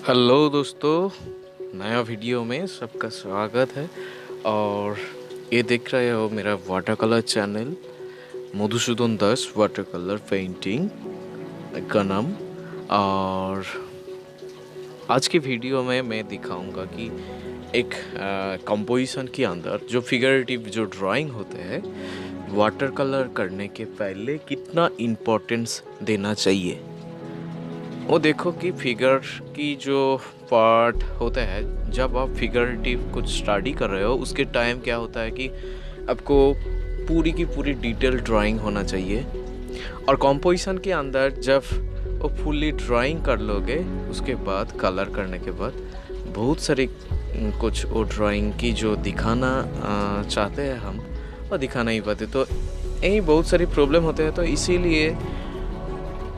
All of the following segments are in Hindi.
हेलो दोस्तों, नया वीडियो में सबका स्वागत है। और ये देख रहे हो मेरा वाटर कलर चैनल मधुसूदन दास वाटर कलर पेंटिंग का नाम। और आज की वीडियो में मैं दिखाऊंगा कि एक कंपोजिशन के अंदर जो फिगरेटिव जो ड्राइंग होते हैं वाटर कलर करने के पहले कितना इम्पोर्टेंस देना चाहिए। वो देखो कि फिगर की जो पार्ट होता है, जब आप फिगरेटिव कुछ स्टडी कर रहे हो उसके टाइम क्या होता है कि आपको पूरी की पूरी डिटेल ड्राइंग होना चाहिए। और कंपोजिशन के अंदर जब वो फुल्ली ड्राइंग कर लोगे उसके बाद कलर करने के बाद बहुत सारे कुछ वो ड्राइंग की जो दिखाना चाहते हैं हम वो दिखा नहीं पाते, तो यही बहुत सारी प्रॉब्लम होते हैं। तो इसीलिए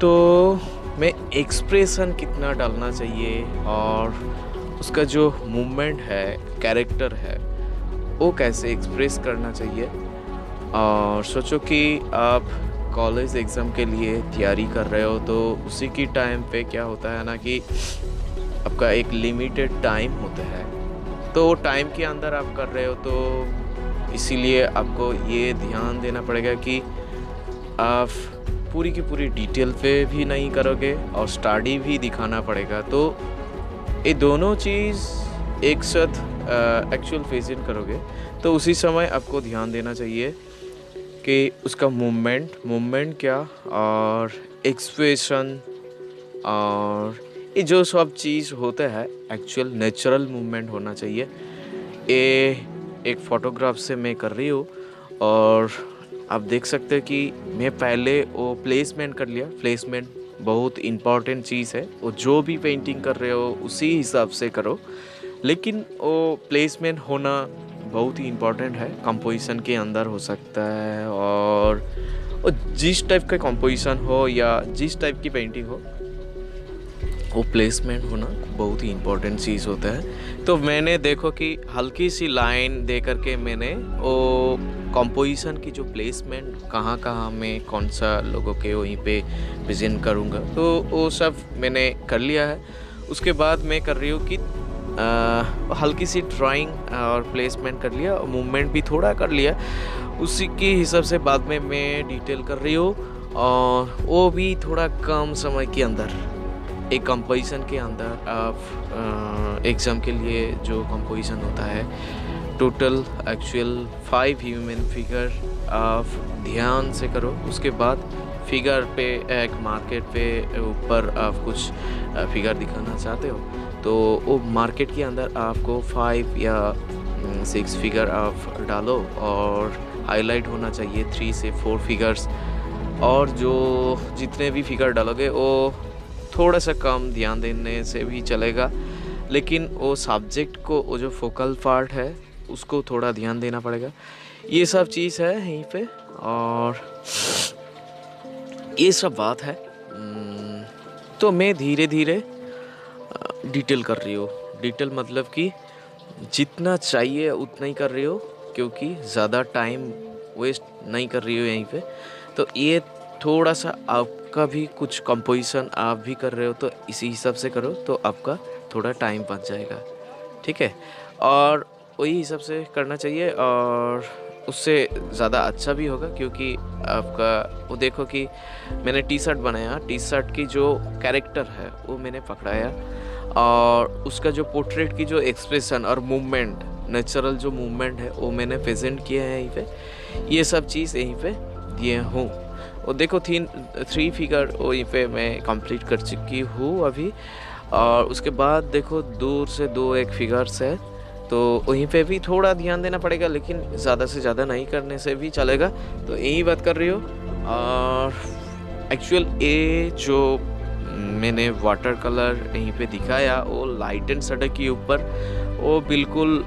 तो मैं एक्सप्रेशन कितना डालना चाहिए और उसका जो मूवमेंट है, कैरेक्टर है, वो कैसे एक्सप्रेस करना चाहिए। और सोचो कि आप कॉलेज एग्ज़ाम के लिए तैयारी कर रहे हो, तो उसी की टाइम पे क्या होता है ना कि आपका एक लिमिटेड टाइम होता है, तो टाइम के अंदर आप कर रहे हो, तो इसीलिए आपको ये ध्यान देना पड़ेगा कि आप पूरी की पूरी डिटेल पे भी नहीं करोगे और स्टडी भी दिखाना पड़ेगा। तो ये दोनों चीज़ एक साथ एक्चुअल फेस इन करोगे, तो उसी समय आपको ध्यान देना चाहिए कि उसका मूवमेंट क्या और एक्सप्रेशन और ये जो सब चीज़ होता है एक्चुअल नेचुरल मूवमेंट होना चाहिए। ये एक फ़ोटोग्राफ से मैं कर रही हूँ और आप देख सकते हैं कि मैं पहले वो प्लेसमेंट कर लिया। प्लेसमेंट बहुत इम्पॉर्टेंट चीज़ है, वो जो भी पेंटिंग कर रहे हो उसी हिसाब से करो, लेकिन वो प्लेसमेंट होना बहुत ही इम्पॉर्टेंट है। कंपोजिशन के अंदर हो सकता है और वो जिस टाइप का कंपोजिशन हो या जिस टाइप की पेंटिंग हो, वो प्लेसमेंट होना बहुत ही इम्पोर्टेंट चीज़ होता है। तो मैंने देखो कि हल्की सी लाइन दे करके मैंने वो कंपोजिशन की जो प्लेसमेंट कहाँ कहाँ मैं कौन सा लोगों के वहीं पे प्रेजेंट करूँगा, तो वो सब मैंने कर लिया है। उसके बाद मैं कर रही हूँ कि हल्की सी ड्राइंग और प्लेसमेंट कर लिया और मूवमेंट भी थोड़ा कर लिया। उसी के हिसाब से बाद में मैं डिटेल कर रही हूँ और वो भी थोड़ा कम समय के अंदर एक कंपोजिशन के अंदर आप एग्ज़ाम के लिए जो कंपोजिशन होता है टोटल एक्चुअल 5 ह्यूमन फिगर आप ध्यान से करो। उसके बाद फिगर पे एक मार्केट पे ऊपर आप कुछ फिगर दिखाना चाहते हो, तो वो मार्केट के अंदर आपको 5 या 6 फिगर आप डालो और हाईलाइट होना चाहिए 3 से 4 फिगर्स। और जो जितने भी फिगर डालोगे वो थोड़ा सा कम ध्यान देने से भी चलेगा, लेकिन वो सब्जेक्ट को, वो जो फोकल पार्ट है उसको थोड़ा ध्यान देना पड़ेगा। ये सब चीज़ है यहीं पे और ये सब बात है। तो मैं धीरे धीरे डिटेल कर रही हूँ। डिटेल मतलब कि जितना चाहिए उतना ही कर रही हो, क्योंकि ज़्यादा टाइम वेस्ट नहीं कर रही हो यहीं पे। तो ये थोड़ा सा आपका भी कुछ कंपोजिशन आप भी कर रहे हो, तो इसी हिसाब से करो तो आपका थोड़ा टाइम बच जाएगा, ठीक है। और वही हिसाब से करना चाहिए और उससे ज़्यादा अच्छा भी होगा, क्योंकि आपका वो देखो कि मैंने टी शर्ट बनाया, टी शर्ट की जो कैरेक्टर है वो मैंने पकड़ाया और उसका जो पोर्ट्रेट की जो एक्सप्रेशन और मूवमेंट, नेचुरल जो मूवमेंट है वो मैंने प्रेजेंट किया है यहीं पे। ये सब चीज़ यहीं पे दिए हूँ। और देखो 3 फिगर वहीं पे मैं कंप्लीट कर चुकी हूँ अभी। और उसके बाद देखो दूर से 2-1 फिगर्स है, तो वहीं पे भी थोड़ा ध्यान देना पड़ेगा, लेकिन ज़्यादा से ज़्यादा नहीं करने से भी चलेगा। तो यही बात कर रही हो। और एक्चुअल ये जो मैंने वाटर कलर यहीं पे दिखाया वो लाइट एंड सडक के ऊपर, वो बिल्कुल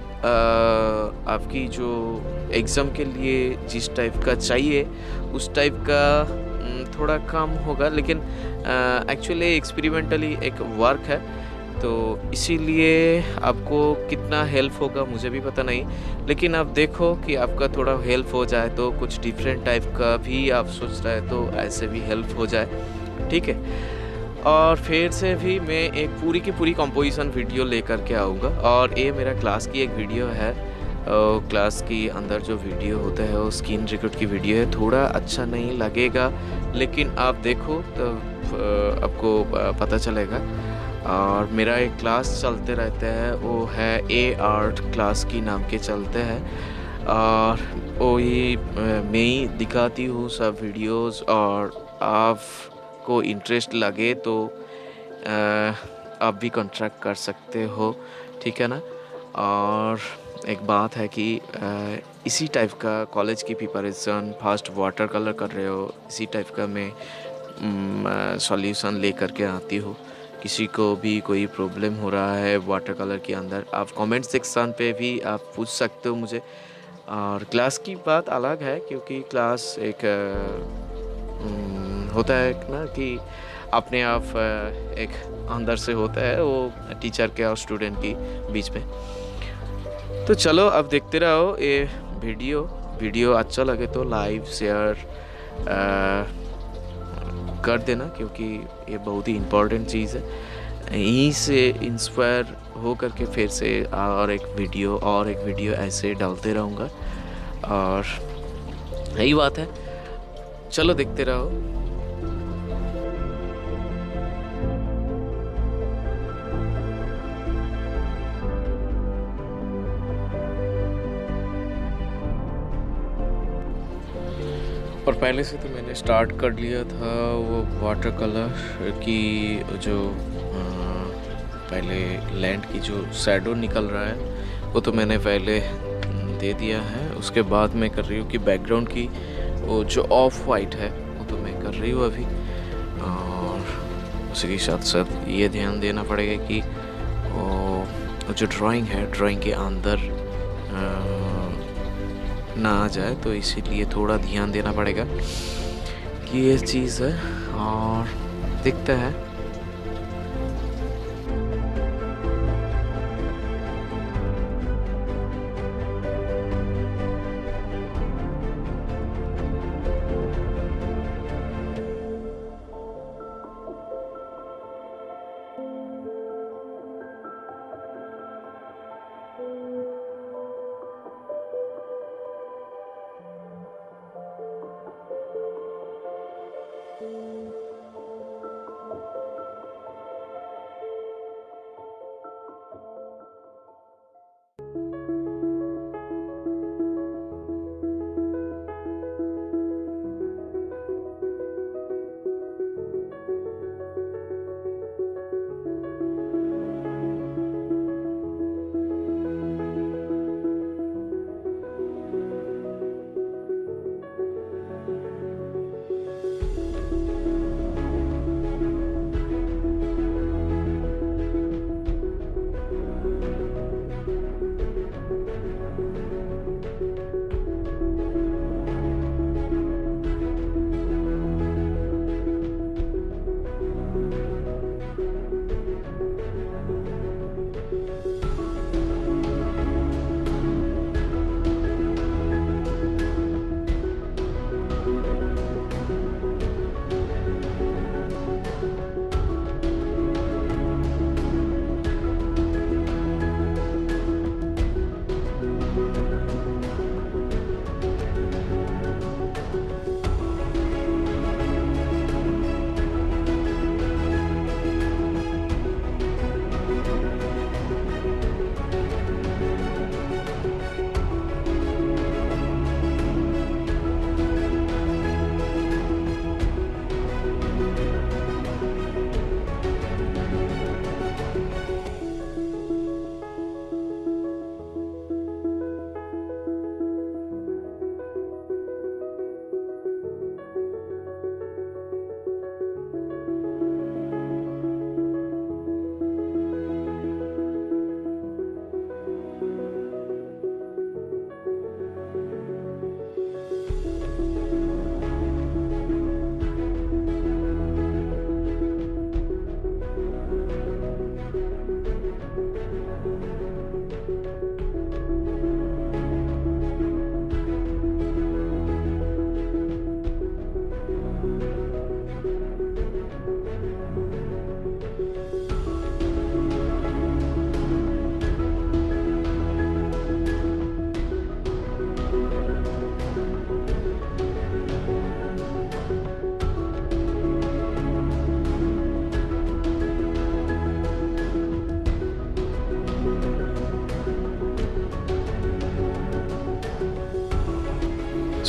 आपकी जो एग्ज़ाम के लिए जिस टाइप का चाहिए उस टाइप का थोड़ा कम होगा, लेकिन एक्चुअली एक्सपेरिमेंटली एक वर्क है, तो इसीलिए आपको कितना हेल्प होगा मुझे भी पता नहीं। लेकिन आप देखो कि आपका थोड़ा हेल्प हो जाए, तो कुछ डिफरेंट टाइप का भी आप सोच रहे हैं तो ऐसे भी हेल्प हो जाए, ठीक है। और फिर से भी मैं एक पूरी की पूरी कंपोजिशन वीडियो लेकर के आऊँगा। और ये मेरा क्लास की एक वीडियो है। क्लास के अंदर जो वीडियो होता है वो स्क्रीन रिकॉर्ड की वीडियो है, थोड़ा अच्छा नहीं लगेगा, लेकिन आप देखो तो आपको पता चलेगा। और मेरा एक क्लास चलते रहते हैं, वो है ए आर्ट क्लास की नाम के चलते हैं। और वही मैं ही दिखाती हूँ सब वीडियोस। और आपको इंटरेस्ट लगे तो आप भी कॉन्ट्रैक्ट कर सकते हो, ठीक है ना। और एक बात है कि इसी टाइप का कॉलेज की प्रिपरेशन फर्स्ट वाटर कलर कर रहे हो, इसी टाइप का मैं सॉल्यूशन लेकर के आती हूँ। किसी को भी कोई प्रॉब्लम हो रहा है वाटर कलर के अंदर, आप कमेंट सेक्शन पे भी आप पूछ सकते हो मुझे। और क्लास की बात अलग है, क्योंकि क्लास एक होता है ना कि अपने आप एक अंदर से होता है वो टीचर के और स्टूडेंट की बीच में। तो चलो अब देखते रहो ये वीडियो अच्छा लगे तो लाइव शेयर कर देना, क्योंकि ये बहुत ही इम्पोर्टेंट चीज़ है। यहीं से इंस्पायर हो करके फिर से और एक वीडियो ऐसे डालते रहूँगा। और यही बात है, चलो देखते रहो। और पहले से तो मैंने स्टार्ट कर लिया था वो वाटर कलर की जो पहले लैंड की जो शैडो निकल रहा है वो तो मैंने पहले दे दिया है। उसके बाद मैं कर रही हूँ कि बैकग्राउंड की वो जो ऑफ वाइट है वो तो मैं कर रही हूँ अभी। और उसी के साथ साथ ये ध्यान देना पड़ेगा कि वो जो ड्राइंग है ड्राइंग के अंदर ना आ जाए, तो इसीलिए थोड़ा ध्यान देना पड़ेगा कि ये चीज़ है। और दिखता है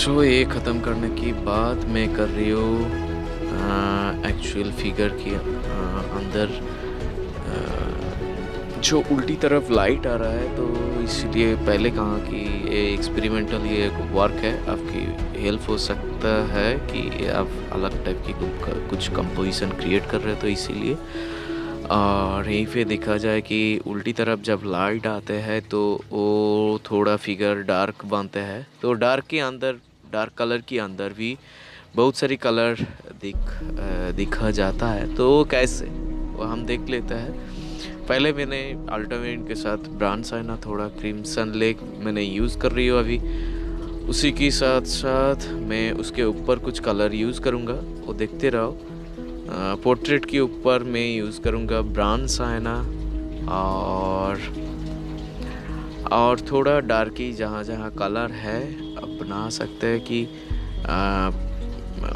सो ये ख़त्म करने के बाद मैं कर रही हूँ एक्चुअल फिगर के अंदर जो उल्टी तरफ लाइट आ रहा है, तो इसलिए पहले कहा कि ये एक्सपेरिमेंटल ये वर्क है, आपकी हेल्प हो सकता है कि आप अलग टाइप की कुछ कंपोजिशन क्रिएट कर रहे हो, तो इसीलिए। और यहीं पे देखा जाए कि उल्टी तरफ जब लाइट आते हैं तो वो थोड़ा फिगर डार्क बनते हैं, तो डार्क कलर के अंदर भी बहुत सारी कलर दिखा जाता है। तो कैसे वो हम देख लेते हैं। पहले मैंने अल्ट्रावायलेट के साथ ब्राउन आईना, थोड़ा क्रिम्सन लेक मैंने यूज़ कर रही हूँ अभी। उसी के साथ साथ मैं उसके ऊपर कुछ कलर यूज़ करूँगा, वो देखते रहो। पोर्ट्रेट के ऊपर मैं यूज़ करूँगा ब्राउन आईना और थोड़ा डार्की जहाँ जहाँ कलर है आप बना सकते हैं कि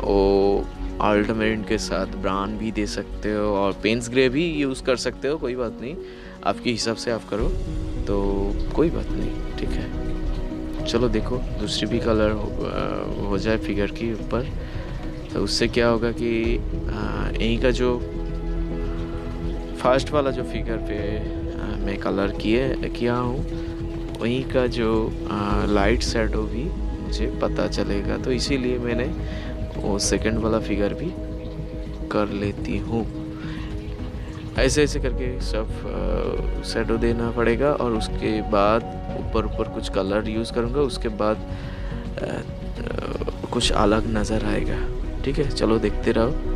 वो अल्ट्रावायलेट के साथ ब्राउन भी दे सकते हो और पेंस ग्रे भी यूज़ कर सकते हो, कोई बात नहीं, आपके हिसाब से आप करो तो कोई बात नहीं, ठीक है। चलो देखो दूसरी भी कलर हो जाए फिगर के ऊपर, तो उससे क्या होगा कि यहीं का जो फर्स्ट वाला जो फिगर पे मैं कलर किया हूँ, वहीं का जो लाइट शैडो भी मुझे पता चलेगा, तो इसीलिए मैंने वो सेकंड वाला फिगर भी कर लेती हूँ। ऐसे ऐसे करके सब शैडो देना पड़ेगा और उसके बाद ऊपर कुछ कलर यूज़ करूँगा, उसके बाद कुछ अलग नज़र आएगा, ठीक है। चलो देखते रहो।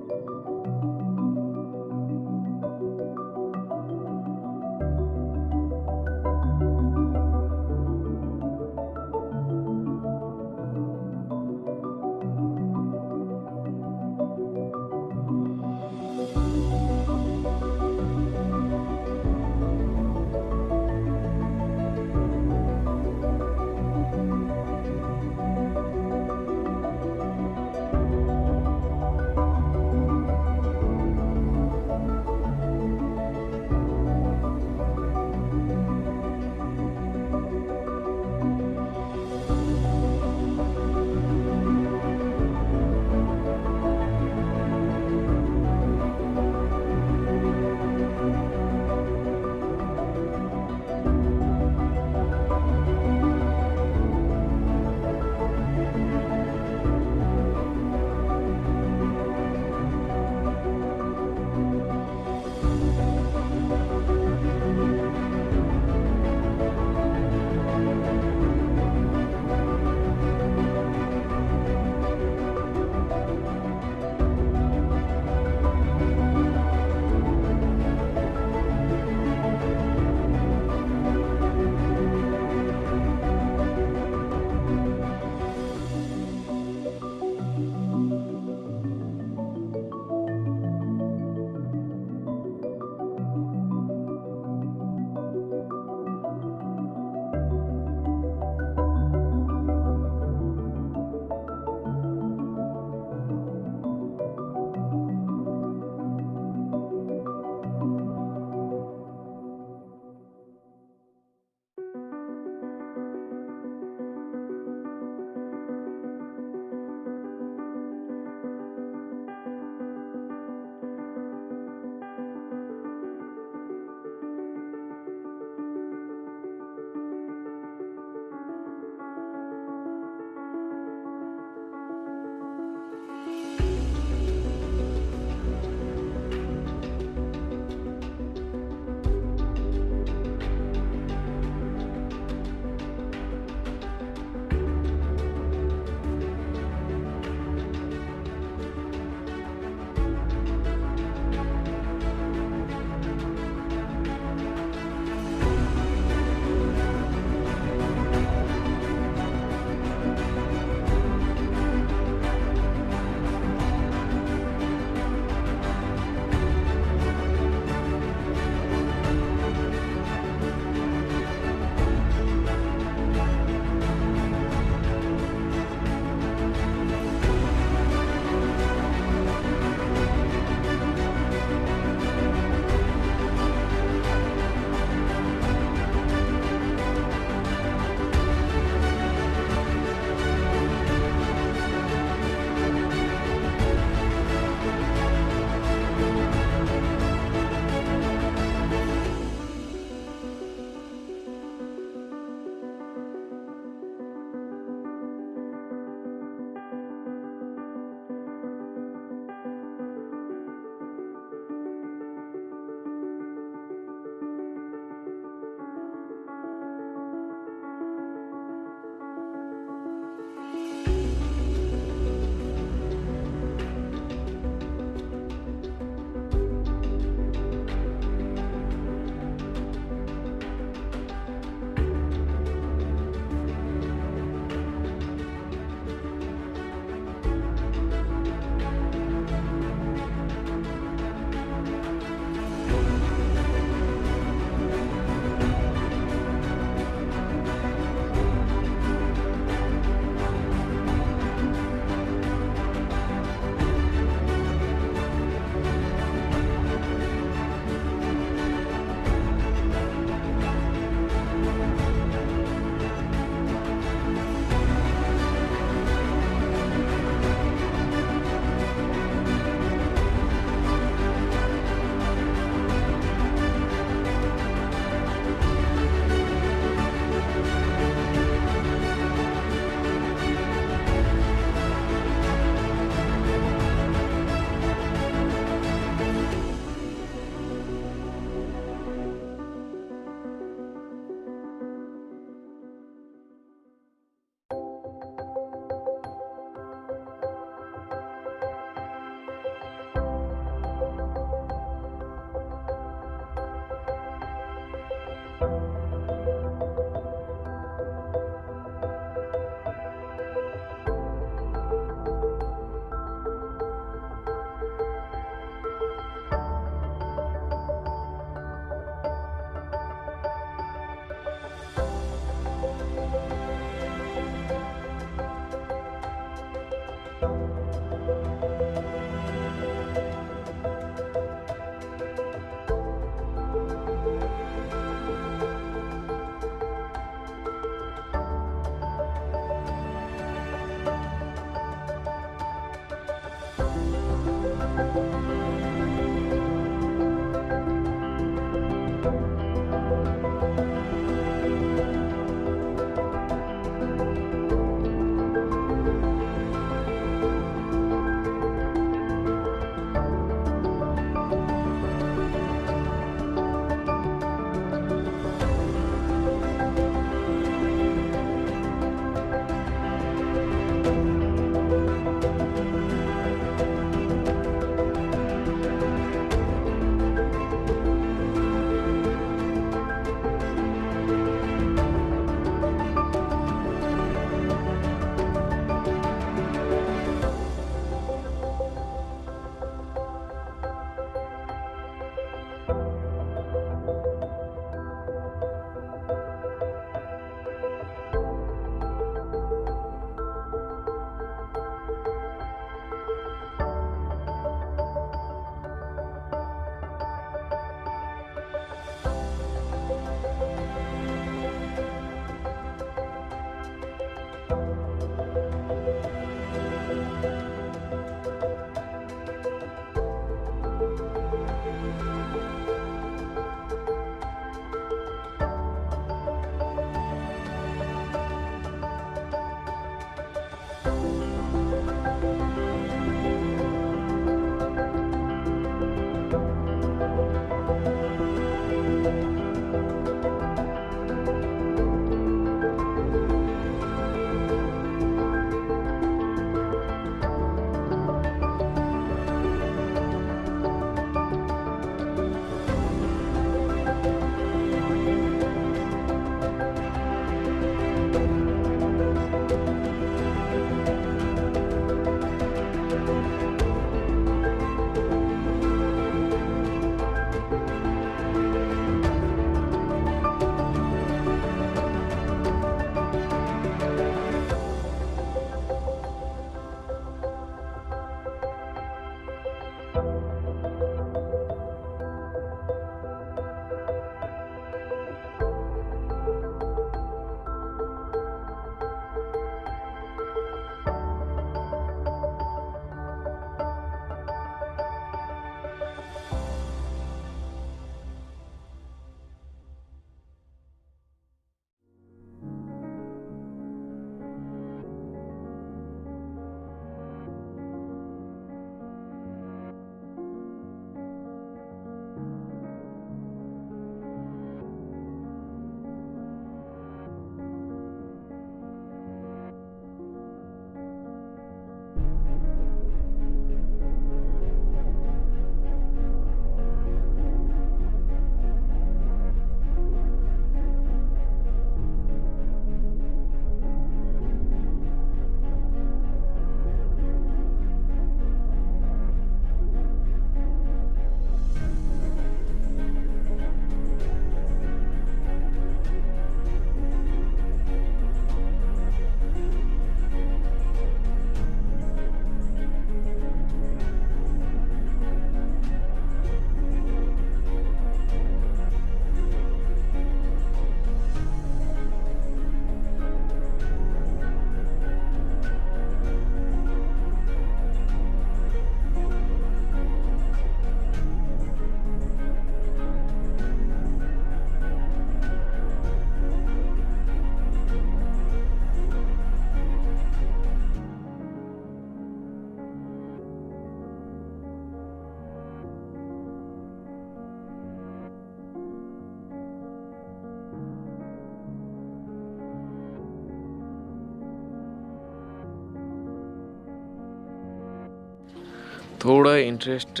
थोड़ा इंटरेस्ट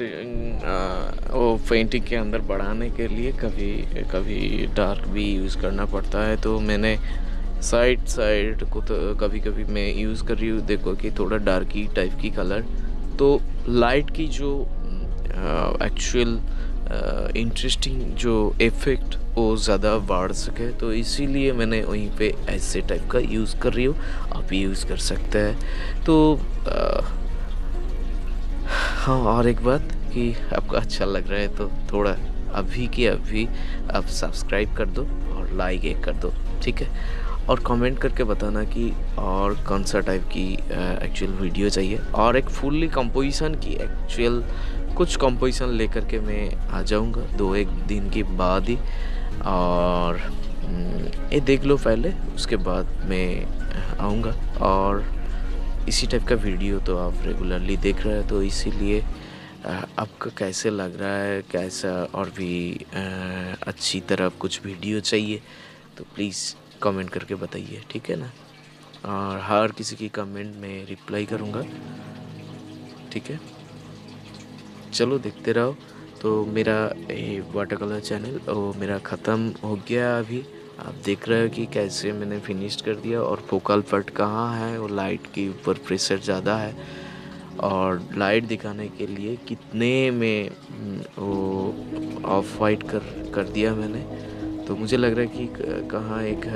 वो पेंटिंग के अंदर बढ़ाने के लिए कभी कभी डार्क भी यूज़ करना पड़ता है, तो मैंने साइड को तो कभी कभी मैं यूज़ कर रही हूँ। देखो कि थोड़ा डार्की टाइप की कलर, तो लाइट की जो एक्चुअल इंटरेस्टिंग जो इफ़ेक्ट वो ज़्यादा बढ़ सके, तो इसीलिए मैंने वहीं पे ऐसे टाइप का यूज़ कर रही हूँ। आप भी यूज़ कर सकते हैं। तो हाँ, और एक बात कि आपको अच्छा लग रहा है तो थोड़ा अभी के अभी आप सब्सक्राइब कर दो और लाइक एक कर दो, ठीक है। और कमेंट करके बताना कि और कौन सा टाइप की एक्चुअल वीडियो चाहिए, और एक फुल्ली कंपोजिशन की एक्चुअल कुछ कंपोजिशन लेकर के मैं आ जाऊँगा 2-1 दिन के बाद ही। और ये देख लो पहले, उसके बाद मैं आऊँगा। और इसी टाइप का वीडियो तो आप रेगुलरली देख रहे हैं, तो इसीलिए आपको कैसे लग रहा है, कैसा और भी अच्छी तरह कुछ वीडियो चाहिए तो प्लीज़ कमेंट करके बताइए, ठीक है ना। और हर किसी की कमेंट में रिप्लाई करूँगा, ठीक है। चलो देखते रहो। तो मेरा ये वाटर कलर चैनल वो मेरा ख़त्म हो गया अभी। आप देख रहे हो कि कैसे मैंने फिनिश कर दिया, और फोकल पॉइंट कहाँ है, वो लाइट के ऊपर प्रेशर ज़्यादा है, और लाइट दिखाने के लिए कितने में वो ऑफ वाइट कर दिया मैंने। तो मुझे लग रहा है कि कहाँ एक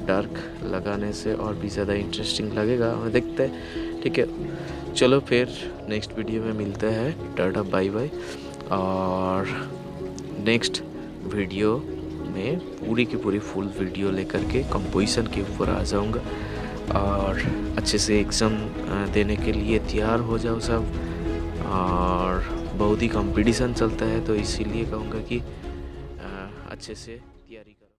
डार्क लगाने से और भी ज़्यादा इंटरेस्टिंग लगेगा, हमें देखते हैं, ठीक है। चलो फिर नेक्स्ट वीडियो में मिलते हैं, टाटा बाय बाय। और नेक्स्ट वीडियो में पूरी की पूरी फुल वीडियो लेकर के कंपोजिशन के ऊपर आ जाऊंगा, और अच्छे से एग्ज़ाम देने के लिए तैयार हो जाओ सब। और बहुत ही कंपटीशन चलता है, तो इसीलिए कहूँगा कि अच्छे से तैयारी कर।